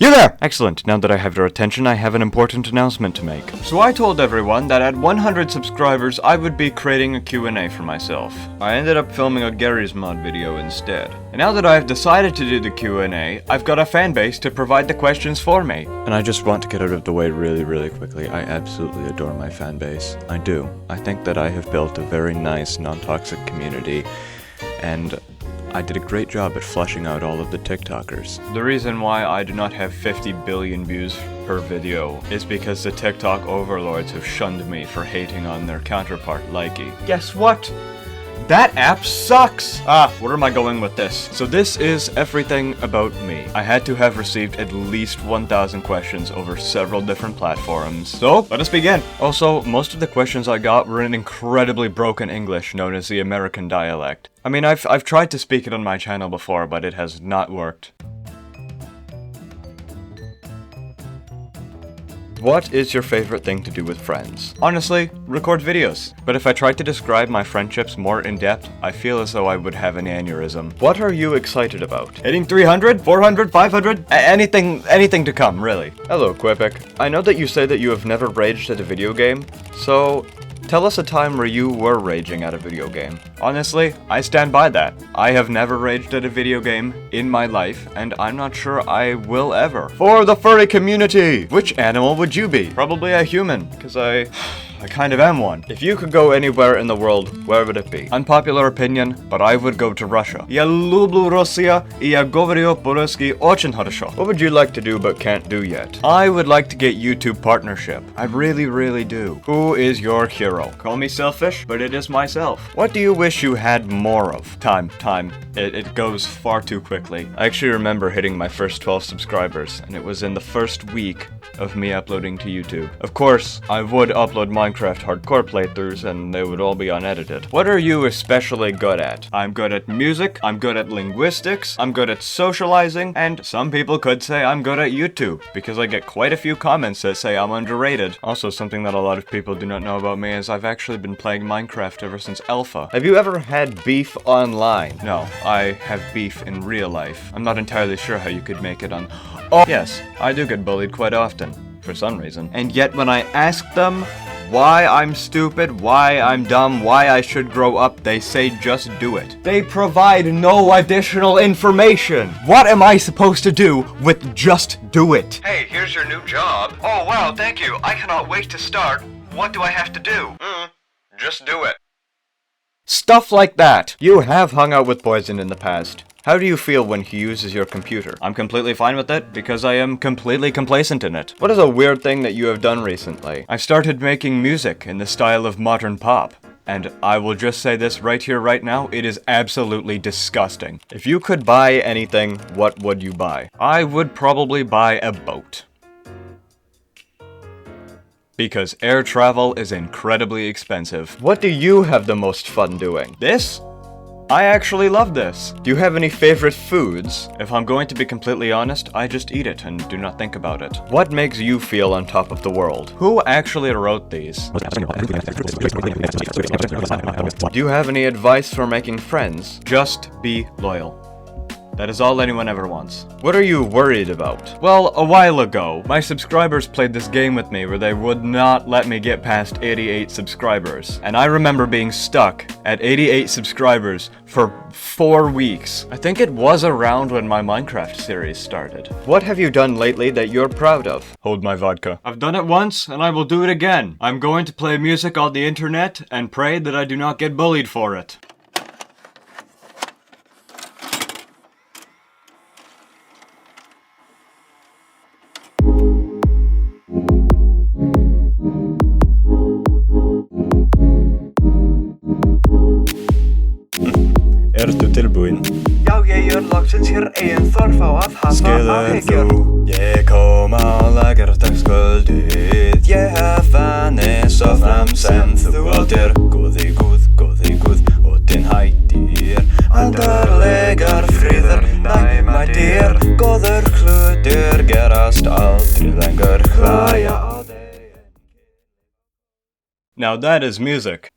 You there! Excellent. Now that I have your attention, I have an important announcement to make. So I told everyone that at 100 subscribers, I would be creating a Q&A for myself. I ended up filming a Garry's Mod video instead. And now that I've decided to do the Q&A, I've got a fan base to provide the questions for me. And I just want to get out of the way really quickly. I absolutely adore my fan base. I do. I think that I have built a very nice, non-toxic community, and I did a great job at flushing out all of the TikTokers. The reason why I do not have 50 billion views per video is because the TikTok overlords have shunned me for hating on their counterpart, Likey. Guess what? That app sucks! Where am I going with this? So this is everything about me. I had to have received at least 1,000 questions over several different platforms. So, let us begin! Also, most of the questions I got were in incredibly broken English known as the American dialect. I mean, I've tried to speak it on my channel before, but it has not worked. What is your favorite thing to do with friends? Honestly, record videos. But if I tried to describe my friendships more in depth, I feel as though I would have an aneurysm. What are you excited about? Hitting 300? 400? 500? Anything to come, really. Hello, Quippic. I know that you say that you have never raged at a video game, so tell us a time where you were raging at a video game. Honestly, I stand by that. I have never raged at a video game in my life, and I'm not sure I will ever. For the furry community! Which animal would you be? Probably a human, because I kind of am one. If you could go anywhere in the world, where would it be? Unpopular opinion, but I would go to Russia. Я люблю Россию, и я говорю по-русски очень хорошо. What would you like to do but can't do yet? I would like to get YouTube partnership. I really do. Who is your hero? Call me selfish, but it is myself. What do you wish you had more of? Time. It goes far too quickly. I actually remember hitting my first 12 subscribers, and it was in the first week of me uploading to YouTube. Of course, I would upload Minecraft hardcore playthroughs and they would all be unedited. What are you especially good at? I'm good at music, I'm good at linguistics, I'm good at socializing, and some people could say I'm good at YouTube, because I get quite a few comments that say I'm underrated. Also, something that a lot of people do not know about me is I've actually been playing Minecraft ever since Alpha. Have you ever had beef online? No, I have beef in real life. I'm not entirely sure how you could make it on... Oh, yes, I do get bullied quite often, for some reason. And yet when I ask them why I'm stupid, why I'm dumb, why I should grow up, they say just do it. They provide no additional information. What am I supposed to do with just do it? Hey, here's your new job. Oh wow, thank you. I cannot wait to start. What do I have to do? Just do it. Stuff like that. You have hung out with Poison in the past. How do you feel when he uses your computer? I'm completely fine with it, because I am completely complacent in it. What is a weird thing that you have done recently? I've started making music in the style of modern pop. And I will just say this right here, right now, it is absolutely disgusting. If you could buy anything, what would you buy? I would probably buy a boat. Because air travel is incredibly expensive. What do you have the most fun doing? This? I actually love this. Do you have any favorite foods? If I'm going to be completely honest, I just eat it and do not think about it. What makes you feel on top of the world? Who actually wrote these? Do you have any advice for making friends? Just be loyal. That is all anyone ever wants. What are you worried about? Well, a while ago, my subscribers played this game with me where they would not let me get past 88 subscribers. And I remember being stuck at 88 subscribers for 4 weeks. I think it was around when my Minecraft series started. What have you done lately that you're proud of? Hold my vodka. I've done it once, and I will do it again. I'm going to play music on the internet and pray that I do not get bullied for it. Ertu tilbúin? Já, ég loksins hér eigin þörf á að hafa Skilur þú? Ég kom á lagerdagsskvöldið Ég hef vanið svo fram sem þú áttir Góði Guð og þinn hættir Andarlegar friðar næmættir Góður hlutir gerast aldrei lengur hlæja á þig Now that is music.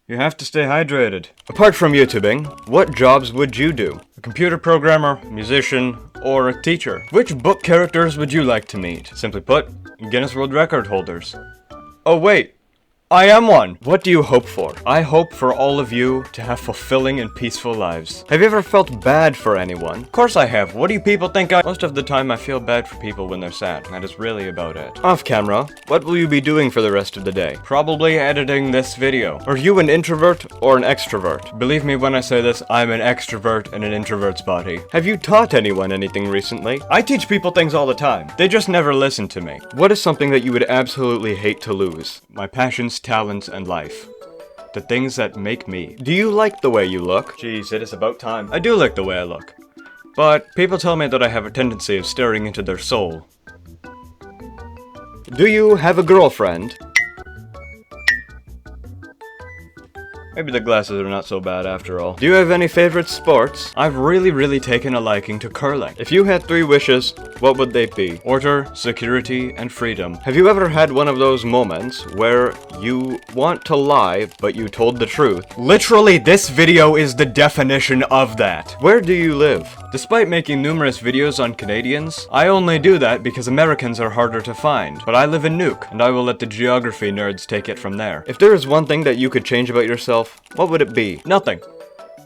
You have to stay hydrated. Apart from YouTubing, what jobs would you do? A computer programmer, musician, or a teacher? Which book characters would you like to meet? Simply put, Guinness World Record holders. Oh wait, I am one! What do you hope for? I hope for all of you to have fulfilling and peaceful lives. Have you ever felt bad for anyone? Of course I have. What do you people think Most of the time I feel bad for people when they're sad. That is really about it. Off camera, what will you be doing for the rest of the day? Probably editing this video. Are you an introvert or an extrovert? Believe me when I say this, I'm an extrovert in an introvert's body. Have you taught anyone anything recently? I teach people things all the time. They just never listen to me. What is something that you would absolutely hate to lose? My passions, talents, and life. The things that make me. Do you like the way you look? Jeez, it is about time. I do like the way I look. But people tell me that I have a tendency of staring into their soul. Do you have a girlfriend? Maybe the glasses are not so bad after all. Do you have any favorite sports? I've really taken a liking to curling. If you had 3 wishes, what would they be? Order, security, and freedom. Have you ever had one of those moments where you want to lie, but you told the truth? Literally, this video is the definition of that. Where do you live? Despite making numerous videos on Canadians, I only do that because Americans are harder to find. But I live in Nuke, and I will let the geography nerds take it from there. If there is one thing that you could change about yourself, what would it be? Nothing.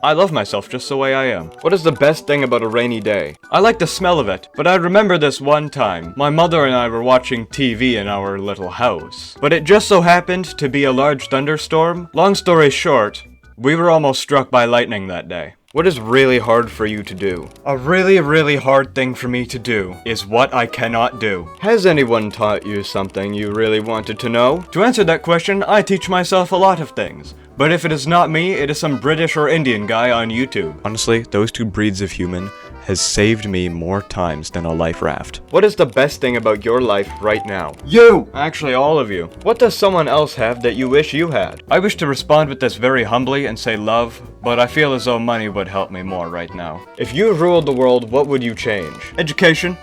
I love myself just the way I am. What is the best thing about a rainy day? I like the smell of it, but I remember this one time. My mother and I were watching TV in our little house. But it just so happened to be a large thunderstorm. Long story short, we were almost struck by lightning that day. What is really hard for you to do? A really hard thing for me to do is what I cannot do. Has anyone taught you something you really wanted to know? To answer that question, I teach myself a lot of things. But if it is not me, it is some British or Indian guy on YouTube. Honestly, those 2 breeds of human has saved me more times than a life raft. What is the best thing about your life right now? You! Actually, all of you. What does someone else have that you wish you had? I wish to respond with this very humbly and say love, but I feel as though money would help me more right now. If you ruled the world, what would you change? Education,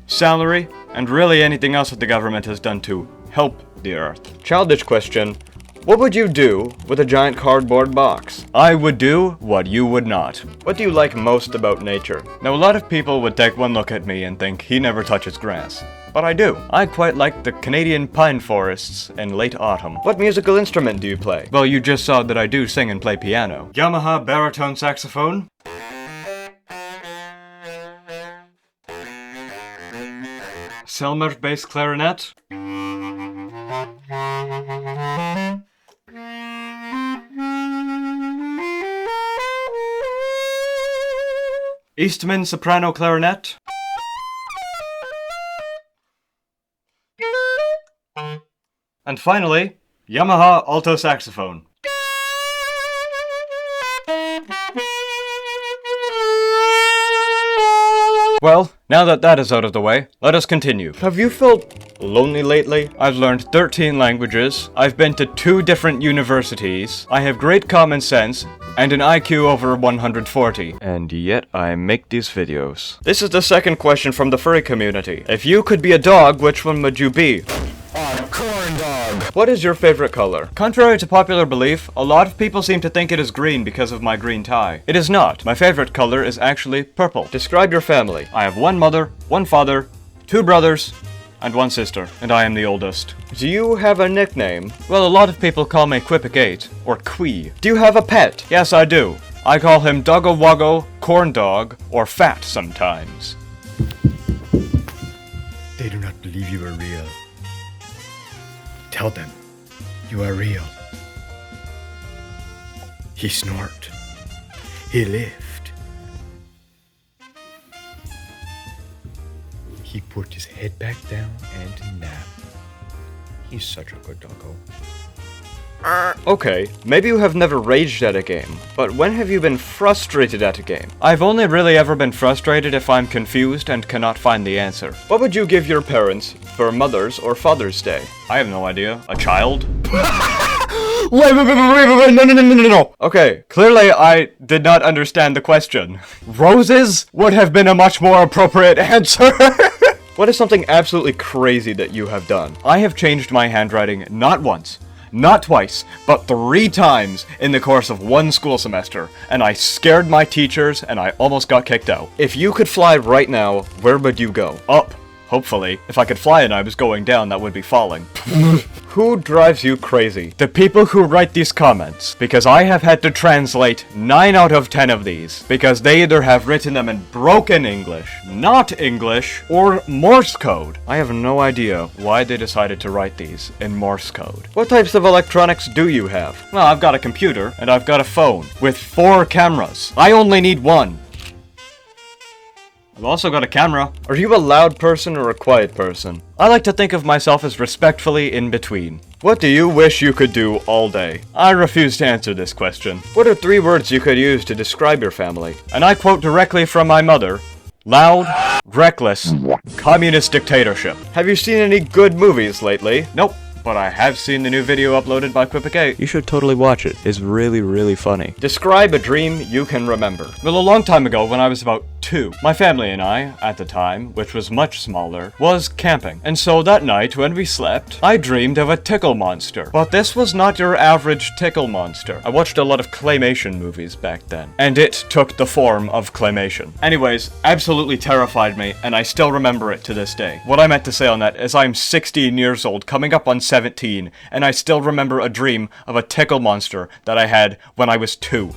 salary, and really anything else that the government has done to help the earth. Childish question. What would you do with a giant cardboard box? I would do what you would not. What do you like most about nature? Now, a lot of people would take one look at me and think he never touches grass. But I do. I quite like the Canadian pine forests in late autumn. What musical instrument do you play? Well, you just saw that I do sing and play piano. Yamaha baritone saxophone. Selmer bass clarinet. Eastman soprano clarinet. And finally, Yamaha alto saxophone. Well, now that that is out of the way, let us continue. Have you felt lonely lately? I've learned 13 languages, I've been to 2 different universities, I have great common sense, and an IQ over 140. And yet I make these videos. This is the second question from the furry community. If you could be a dog, which one would you be? A corn dog. What is your favorite color? Contrary to popular belief, a lot of people seem to think it is green because of my green tie. It is not. My favorite color is actually purple. Describe your family. I have 1 mother, 1 father, 2 brothers, and 1 sister, and I am the oldest. Do you have a nickname? Well, a lot of people call me Quippic8, or Quee. Do you have a pet? Yes, I do. I call him Doggo Woggo, Corn Dog, or Fat sometimes. They do not believe you are real. Tell them you are real. He snort. He lift. He put his head back down and nap. He's such a good doggo. Okay, maybe you have never raged at a game, but when have you been frustrated at a game? I've only really ever been frustrated if I'm confused and cannot find the answer. What would you give your parents for Mother's or Father's Day? I have no idea. A child? Wait, no. Okay, clearly I did not understand the question. Roses would have been a much more appropriate answer. What is something absolutely crazy that you have done? I have changed my handwriting not once, not twice, but 3 times in the course of one school semester, and I scared my teachers and I almost got kicked out. If you could fly right now, where would you go? Up. Hopefully. If I could fly and I was going down, that would be falling. Who drives you crazy? The people who write these comments, because I have had to translate 9 out of 10 of these, because they either have written them in broken English, not English, or Morse code. I have no idea why they decided to write these in Morse code. What types of electronics do you have? Well, I've got a computer, and I've got a phone, with 4 cameras. I only need 1. I've also got a camera. Are you a loud person or a quiet person? I like to think of myself as respectfully in between. What do you wish you could do all day? I refuse to answer this question. What are 3 words you could use to describe your family? And I quote directly from my mother. Loud, reckless, communist dictatorship. Have you seen any good movies lately? Nope. But I have seen the new video uploaded by Quippic8. You should totally watch it. It's really, really funny. Describe a dream you can remember. Well, a long time ago, when I was about 2, my family and I, at the time, which was much smaller, was camping. And so that night, when we slept, I dreamed of a tickle monster. But this was not your average tickle monster. I watched a lot of claymation movies back then, and it took the form of claymation. Anyways, absolutely terrified me, and I still remember it to this day. What I meant to say on that is I'm 16 years old, coming up on 17, and I still remember a dream of a tickle monster that I had when I was 2.